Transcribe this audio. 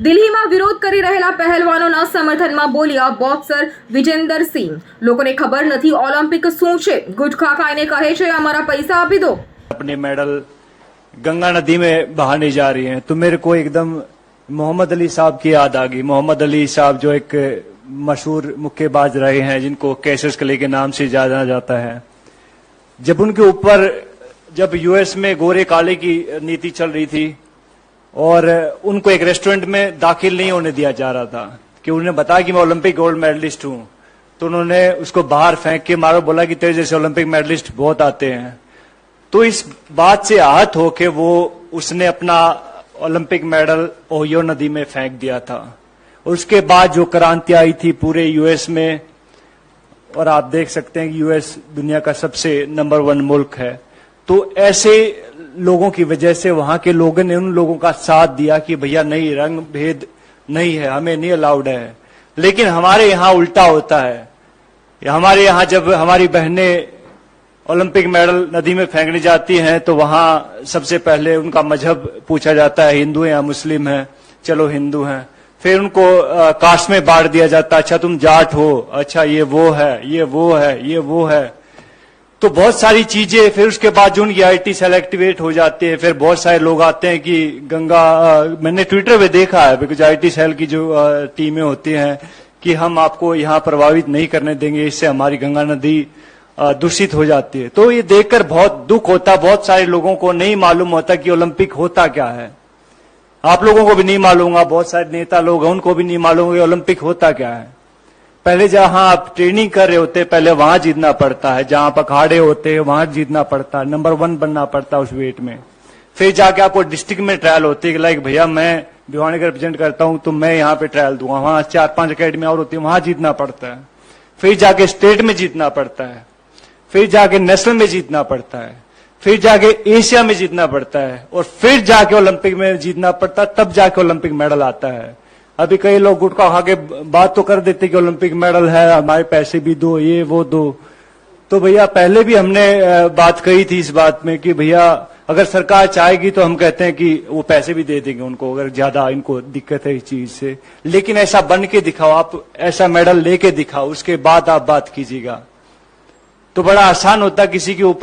દિલ્હીમાં વિરોધ કરી રહેલા પહેલવાનોના સમર્થનમાં બોલ્યા બોક્સર વિજેન્દરસિંહ। લોકોને ખબર નથી ઓલિમ્પિક શું છે। ગુટખા ખાઈને કહે છે અમારા પૈસા આપી દો। अपने मेडल गंगा नदी में बहाने जा रही हैं तो मेरे को एकदम मोहम्मद अली साहब की याद आ गई। मोहम्मद अली साहब जो एक मशहूर मुक्केबाज रहे हैं, जिनको कैसियस क्ले के नाम से जाना जाता है। जब उनके ऊपर जब यूएस में गोरे काले की नीति चल रही थी और उनको एक रेस्टोरेंट में दाखिल नहीं होने दिया जा रहा था कि उन्हें बताया कि मैं ओलंपिक गोल्ड मेडलिस्ट हूं, तो उन्होंने उसको बाहर फेंक के मारो, बोला कि तेरे जैसे ओलंपिक मेडलिस्ट बहुत आते हैं। तो इस बात से आहत होके वो उसने अपना ओलंपिक मेडल ओहियो नदी में फेंक दिया था। और उसके बाद जो क्रांति आई थी पूरे यूएस में, और आप देख सकते हैं कि यूएस दुनिया का सबसे नंबर 1 मुल्क है। तो ऐसे लोगों की वजह से वहां के लोगों ने उन लोगों का साथ दिया कि भैया नहीं, रंग भेद नहीं है, हमें नहीं अलाउड है। लेकिन हमारे यहां उल्टा होता है। हमारे यहां जब हमारी बहनें ओलंपिक मेडल नदी में फेंकने जाती हैं तो वहां सबसे पहले उनका मजहब पूछा जाता है, हिंदू है या मुस्लिम है। चलो हिंदू हैं। फिर उनको कास्ट में बांट दिया जाता है, अच्छा तुम जाट हो, अच्छा ये वो है, ये वो है, ये वो है। तो बहुत सारी चीजें। फिर उसके बाद जो उनकी आईटी सेल एक्टिवेट हो जाती है, फिर बहुत सारे लोग आते हैं कि गंगा, मैंने ट्विटर पे देखा है बिकॉज आईटी सेल की जो टीमें होती हैं कि हम आपको यहाँ प्रभावित नहीं करने देंगे, इससे हमारी गंगा नदी दूषित हो जाती है। तो ये देखकर बहुत दुख होता। बहुत सारे लोगों को नहीं मालूम होता कि ओलंपिक होता क्या है। आप लोगों को भी नहीं मालूम होगा, बहुत सारे नेता लोग हैं उनको भी नहीं मालूम होगा ओलंपिक होता क्या है। पहले जहां आप ट्रेनिंग कर रहे होते पहले वहां जीतना पड़ता है, जहां आप अखाड़े होते हैं वहां जीतना पड़ता है, नंबर 1 बनना पड़ता है उस वेट में। फिर जाके आपको डिस्ट्रिक्ट में ट्रायल होती है कि लाइक भैया मैं भिवानी का रिप्रेजेंट करता हूं तो मैं यहाँ पे ट्रायल दूंगा, वहां 4-5 अकेडमी और होती है, वहां जीतना पड़ता है। फिर जाके स्टेट में जीतना पड़ता है, फिर जाके नेशनल में जीतना पड़ता है, फिर जाके एशिया में जीतना पड़ता है, और फिर जाके ओलंपिक में जीतना पड़ता है, तब जाके ओलंपिक मेडल आता है। अभी कई लोग गुटखा खा के बात तो कर देते कि ओलंपिक मेडल है, हमारे पैसे भी दो, ये वो दो। तो भैया पहले भी हमने बात कही थी इस बात में कि भैया अगर सरकार चाहेगी तो हम कहते हैं कि वो पैसे भी दे देंगे उनको, अगर ज्यादा इनको दिक्कत है इस चीज से। लेकिन ऐसा बन के दिखाओ, आप ऐसा मेडल लेके दिखाओ, उसके बाद आप बात कीजिएगा। तो बड़ा आसान होता किसी के ऊपर